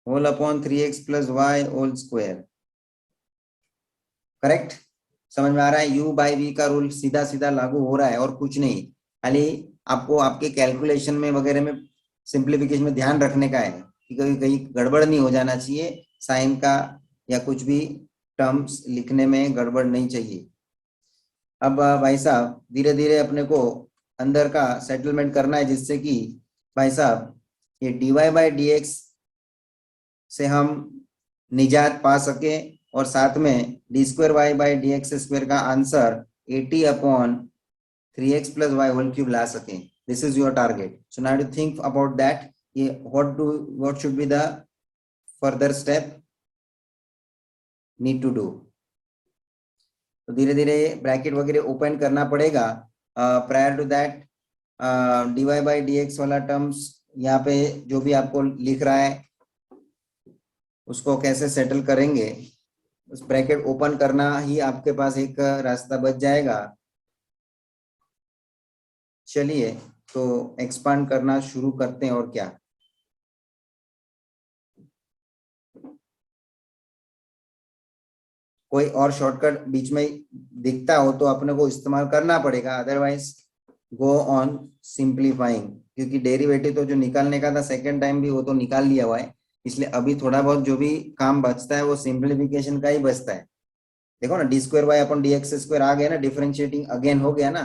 whole upon 3x plus y whole square. Correct? समझ में आ रहा है? u बाय v का रूल सीधा सीधा लागू हो रहा है और कुछ नहीं. खाली आपको आपके कैलकुलेशन में वगैरह में सिंप्लीफिकेशन में ध्यान रखने का है कि कभी कहीं गड़बड़ नहीं हो जाना चाहिए. साइन का या कुछ भी टर्म्स लिखने में गड़बड़ नहीं चाहिए. अब भाई साहब धीरे धीरे अपने को अंदर का सेटलमेंट करना है, जिससे कि भाई साहब ये dy बाय dx से हम निजात पा सके और साथ में d square y by d x square का answer 80 upon 3x plus y whole cube ला सके. This is your target. So now to think about that. ये what should be the further step need to do. तो धीरे धीरे ब्रैकेट वगैरह ओपन करना पड़ेगा. Prior to that dy by d x वाला टर्म्स यहाँ पे जो भी आपको लिख रहा है उसको कैसे सेटल करेंगे, उस ब्रैकेट ओपन करना ही आपके पास एक रास्ता बच जाएगा. चलिए तो एक्सपांड करना शुरू करते हैं. और क्या कोई और शॉर्टकट बीच में दिखता हो तो अपने को इस्तेमाल करना पड़ेगा, अदरवाइज गो ऑन सिंप्लीफाइंग. क्योंकि डेरिवेटिव तो जो निकालने का था सेकेंड टाइम भी वो तो निकाल लिया हुआ है, इसलिए अभी थोड़ा बहुत जो भी काम बचता है वो सिंप्लीफिकेशन का ही बचता है. देखो ना, d square y upon d x square आ गया ना, डिफरेंशिएटिंग अगेन हो गया ना.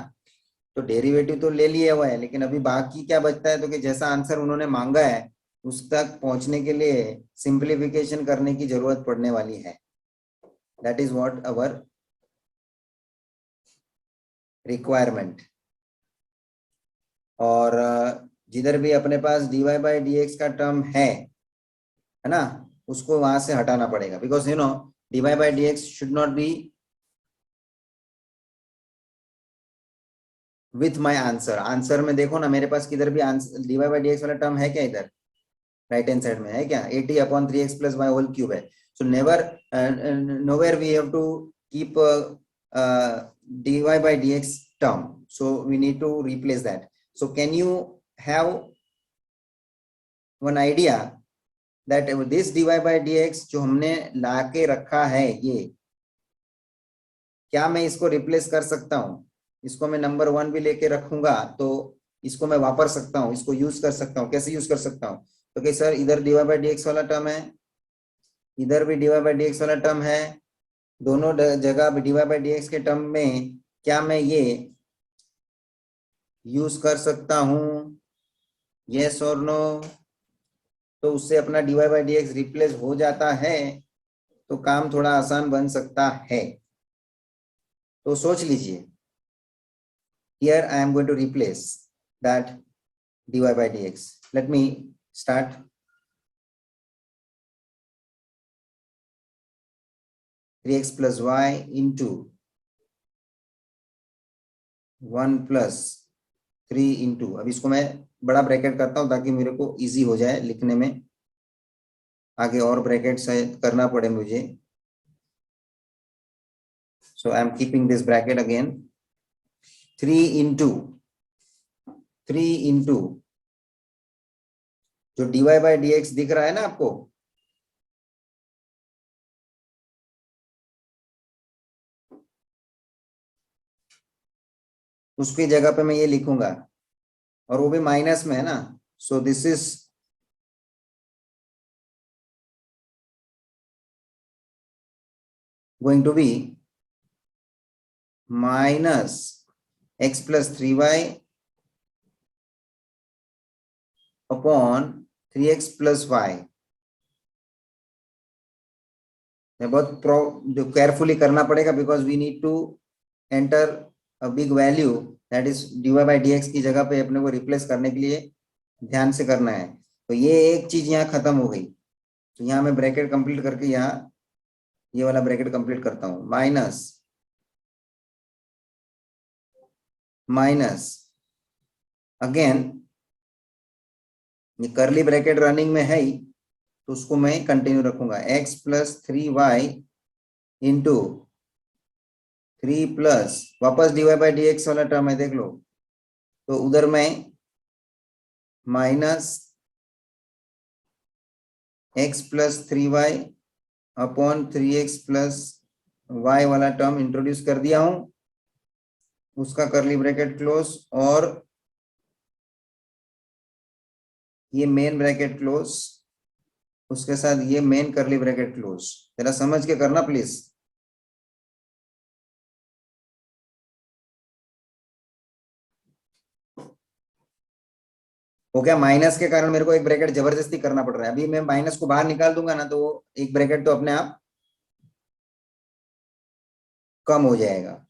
तो डेरिवेटिव तो ले लिया हुआ है, लेकिन अभी बाकी क्या बचता है, तो कि जैसा आंसर उन्होंने मांगा है उस तक पहुंचने के लिए सिंप्लीफिकेशन करने की जरूरत पड़ने वाली है. That is what our requirement, और जिधर भी अपने पास dy बाई dx का टर्म है ना, उसको वहां से हटाना पड़ेगा, because you know dy by dx should not be with my answer. Answer में देखो ना, मेरे पास किधर भी आंसर dy बाई dx वाला टर्म है क्या? इधर राइट हैंड साइड में है क्या? 80 upon 3x plus y whole cube है। So never nowhere we have to keep dy by dx term, so we need to replace that. So can you have one idea that this dy by dx जो हमने लाके रखा है, ये क्या मैं इसको रिप्लेस कर सकता हूँ? इसको मैं नंबर 1 भी लेके रखूंगा तो इसको मैं वापर सकता हूँ, इसको यूज कर सकता हूँ। कैसे यूज कर सकता हूँ? तो कि सर इधर dy by dx वाला टर्म है, इधर भी dy by dx वाला टर्म है, दोनों जगह dy by dx के टर्म में क्या मैं ये यूज कर सकता हूँ? यस और नो? तो उससे अपना dy by dx रिप्लेस हो जाता है, तो काम थोड़ा आसान बन सकता है। तो सोच लीजिए, here I am going to replace that dy by dx. Let me start. Three x plus y into 1 plus 3 into, अब इसको मैं बड़ा ब्रैकेट करता हूं ताकि मेरे को इजी हो जाए लिखने में, आगे और ब्रैकेट करना पड़े मुझे। So I am keeping this bracket again. 3 into जो dy by dx दिख रहा है ना आपको, उसकी जगह पे मैं ये लिखूंगा, और वो भी माइनस में है ना। So this is going to be minus x plus 3y upon 3x plus y. बहुत जो केयरफुली करना पड़ेगा, because we need to enter a big value, that is dy by dx की जगह पे अपने को रिप्लेस करने के लिए ध्यान से करना है। तो ये एक चीज यहाँ खत्म हो गई, तो यहाँ मैं ब्रैकेट कंप्लीट करके यहाँ ये वाला ब्रैकेट कंप्लीट करता हूँ। माइनस अगेन, ये करली ब्रैकेट रनिंग में है ही, तो उसको मैं कंटिन्यू रखूंगा। x plus 3y into 3 plus वापस dy बाई dx वाला टर्म है, देख लो, तो उधर मैं minus x plus 3y upon 3x plus y वाला टर्म इंट्रोड्यूस कर दिया हूं, उसका करली ब्रैकेट क्लोज, और ये मेन ब्रैकेट क्लोज, उसके साथ ये मेन करली ब्रैकेट क्लोज। जरा समझ के करना प्लीज। हो गया? माइनस के कारण मेरे को एक ब्रैकेट जबरदस्ती करना पड़ रहा है। अभी मैं माइनस को बाहर निकाल दूंगा ना, तो एक ब्रैकेट तो अपने आप कम हो जाएगा।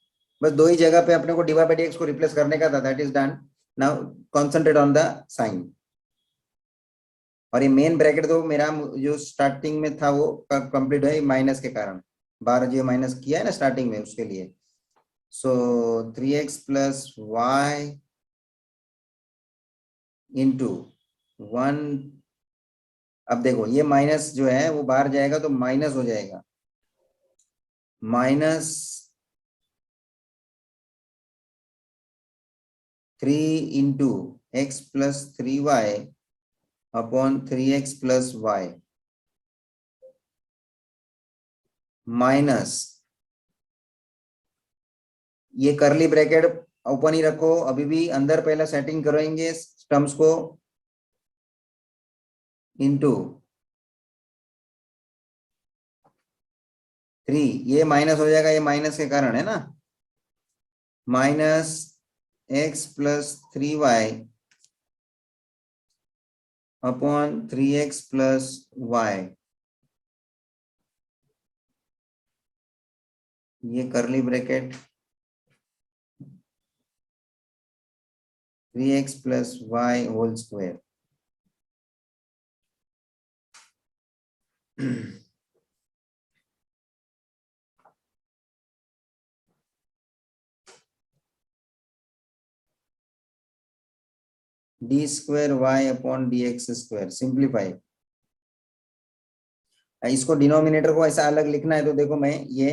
बस दो ही जगह पे अपने को dy by dx को रिप्लेस करने का था, that is done. Now concentrate on the sign. और ये मेन ब्रैकेट तो मेरा जो स्टार्टिंग में था वो कंप्लीट है माइनस के कारण, बार जो माइनस किया है ना स्टार्टिंग में, उसके लिए। सो 3x प्लस वाई इंटू 1, अब देखो ये माइनस जो है वो बाहर जाएगा तो माइनस हो जाएगा, minus 3 into x plus 3y upon 3x plus y, minus ये करली ब्रैकेट ओपन ही रखो, अभी भी अंदर पहला सेटिंग करेंगे टर्म्स को, इंटू 3, ये माइनस हो जाएगा, ये माइनस के कारण है ना, minus x plus 3y upon 3x plus y, ये करली bracket 3x plus y whole square. d square y upon dx square. Simplify. इसको डिनोमिनेटर को ऐसा अलग लिखना है तो देखो मैं ये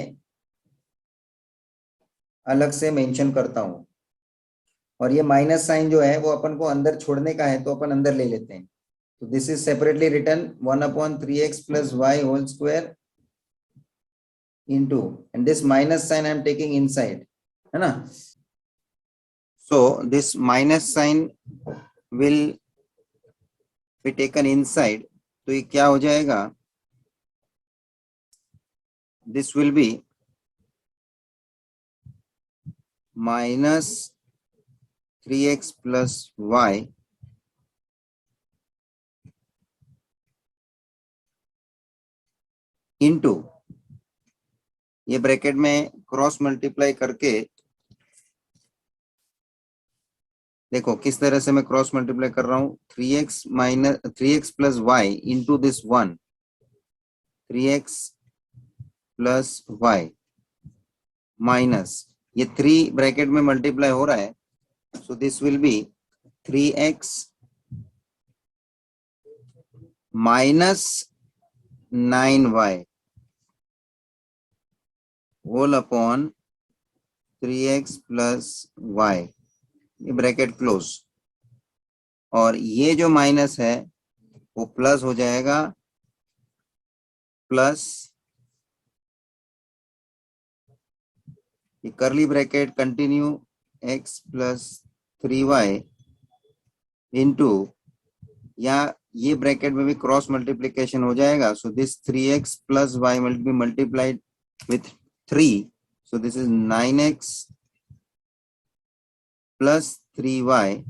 अलग से मेंशन करता हूं, और ये माइनस साइन जो है वो अपन को अंदर छोड़ने का है तो अपन अंदर ले लेते हैं. तो this is separately written 1/3x plus y whole square into, and this minus sign I am taking inside, है ना. So this minus sign will be taken inside. तो ये क्या हो जाएगा, this will be minus 3x plus y into, ये ब्रैकेट में क्रॉस मल्टीप्लाई करके देखो किस तरह से मैं क्रॉस मल्टीप्लाई कर रहा हूं. 3x plus y into this 1, 3x plus y minus ये 3 ब्रैकेट में मल्टीप्लाई हो रहा है. So this will be 3x minus 9y whole upon 3x plus y. ये ब्रैकेट क्लोज, और ये जो माइनस है वो प्लस हो जाएगा, प्लस ये करली bracket continue x plus 3y into, या ये ब्रैकेट में भी क्रॉस मल्टीप्लिकेशन हो जाएगा. So this 3x plus y will be multiplied with 3. So this is 9x plus 3y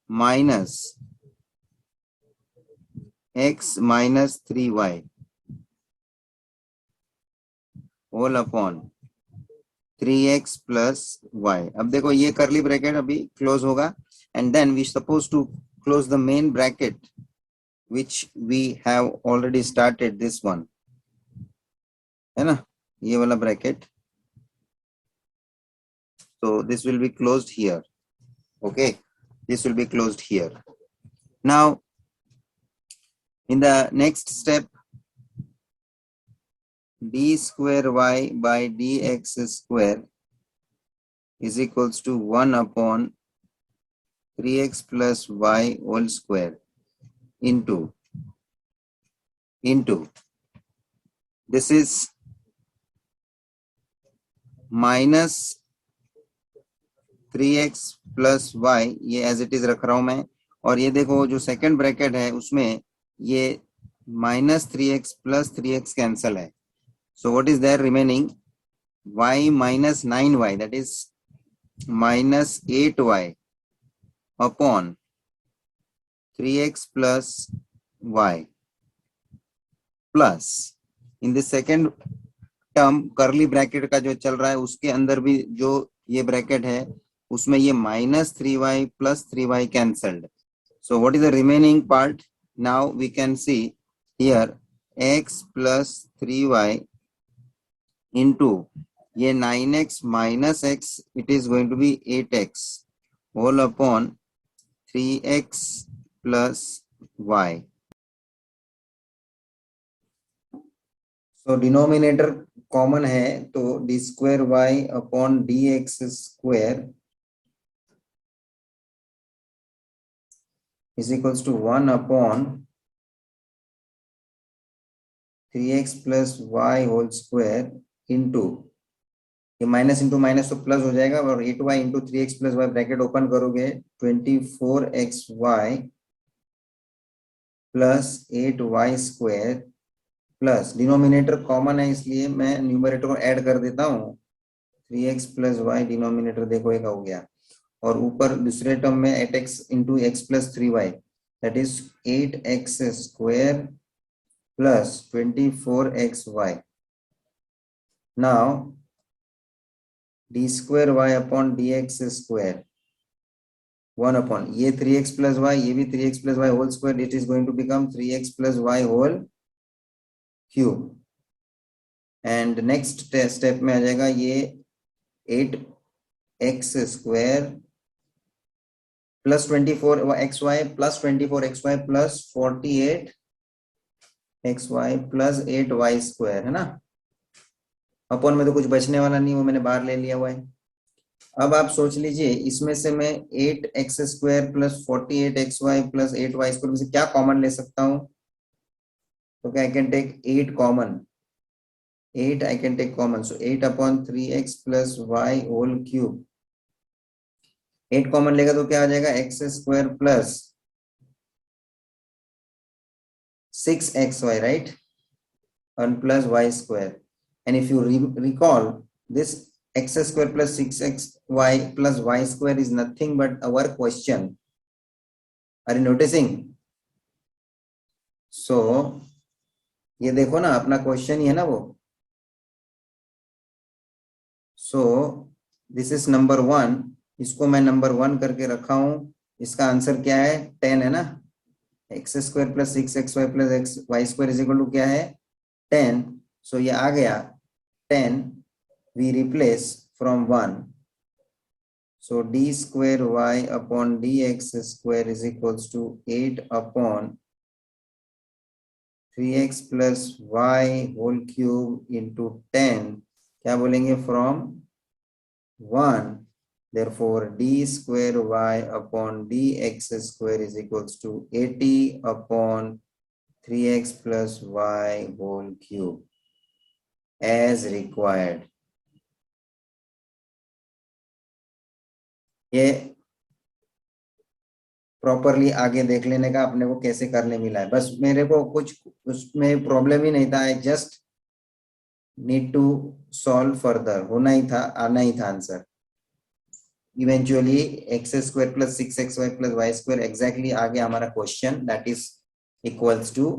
minus x minus 3y whole upon 3x plus y. अब देखो ये करली ब्रैकेट अभी क्लोज होगा, and then we supposed to close the main bracket which we have already started, this one, है ना, ये वाला bracket. So this will be closed here. Okay, this will be closed here. Now in the next step, d square y by dx square is equals to 1 upon 3x plus y whole square into this is minus 3x plus y, ये एज इट इज रख रहा हूं मैं. और ये देखो जो सेकंड ब्रैकेट है उसमें ये minus 3x plus 3x cancel है. So what is there remaining? Y minus 9y, that is minus 8y upon 3x plus y plus, in the second term करली ब्रैकेट का जो चल रहा है उसके अंदर भी जो ये ब्रैकेट है उसमें ये minus 3y plus 3y cancelled. So what is the remaining part? Now we can see here x plus 3y into ये 9x minus x, it is going to be 8x whole upon 3x plus y. So denominator common है तो d square y upon dx square is equals to 1 upon 3x plus y whole square into, ये माइनस इंटू माइनस तो प्लस हो जाएगा, और 8y into 3x plus y bracket open करोगे 24xy plus 8y square plus, denominator common है इसलिए मैं न्यूमरेटर को ऐड कर देता हूँ. 3x plus y डिनोमिनेटर देखो एक हो गया, और ऊपर दूसरे टर्म में 8x into x plus 3y, that is 8x square plus 24xy. Now d square y upon dx square 1 upon ये 3x plus y, ये भी 3x plus y whole square, it is going to become 3x plus y whole cube. And next step में आ जाएगा ये 8x square plus 24xy plus 24xy plus 48xy plus 8y square, है ना. अपॉन में तो कुछ बचने वाला नहीं, वो मैंने बाहर ले लिया हुआ है. अब आप सोच लीजिए इसमें से मैं 8x square plus 48xy plus 8y square में से क्या कॉमन ले सकता हूं. तो क्या, I can take 8 common. 8 I can take common, so 8 upon 3x plus y whole cube. 8 common लेगा तो क्या आ जाएगा, x square plus 6xy, right, and plus y square. And if you recall, this x square plus 6xy plus y square is nothing but our question. Are you noticing? So ये देखो ना, अपना क्वेश्चन ही है ना वो. So this is number 1. इसको मैं नंबर 1 करके रखा हूं. इसका आंसर क्या है, 10 है ना. X square plus 6xy plus x y square is equal to क्या है, 10. सो ये आ गया 10. We replace from 1. So d square y upon dx square is equals to 8 upon 3x plus y whole cube into 10. क्या बोलेंगे, from 1. Therefore, d square y upon dx square is equals to 80 upon 3x plus y whole cube as required. ये प्रॉपरली आगे देख लेने का अपने को कैसे करने मिला है. बस मेरे को कुछ उसमें प्रॉब्लम ही नहीं था. I just need to solve further. होना ही था, आना ही था answer. Eventually x square plus 6xy plus y square exactly आ गया हमारा question, that is equals to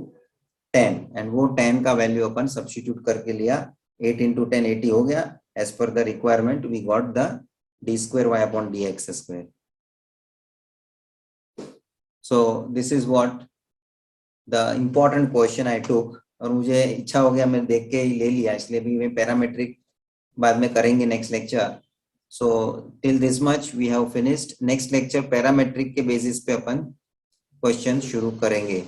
10. And वो 10 का वैल्यू अपन सब्स्टिट्यूट करके लिया. 8 इंटू 10 80 हो गया. एज पर the requirement we got the d square y upon d x square. So this is what the important question I took. और मुझे इच्छा हो गया, मैं देख के ही ले लिया, इसलिए भी मैं पैरामेट्रिक बाद में करेंगे next lecture. So till this much we have finished. Next lecture parametric के बेसिस पे अपन क्वेश्चन शुरू करेंगे.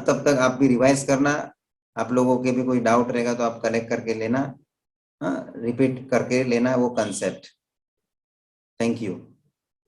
तब तक आप भी रिवाइज करना. आप लोगों के भी कोई डाउट रहेगा तो आप कलेक्ट करके लेना, रिपीट करके लेना वो कंसेप्ट. Thank you.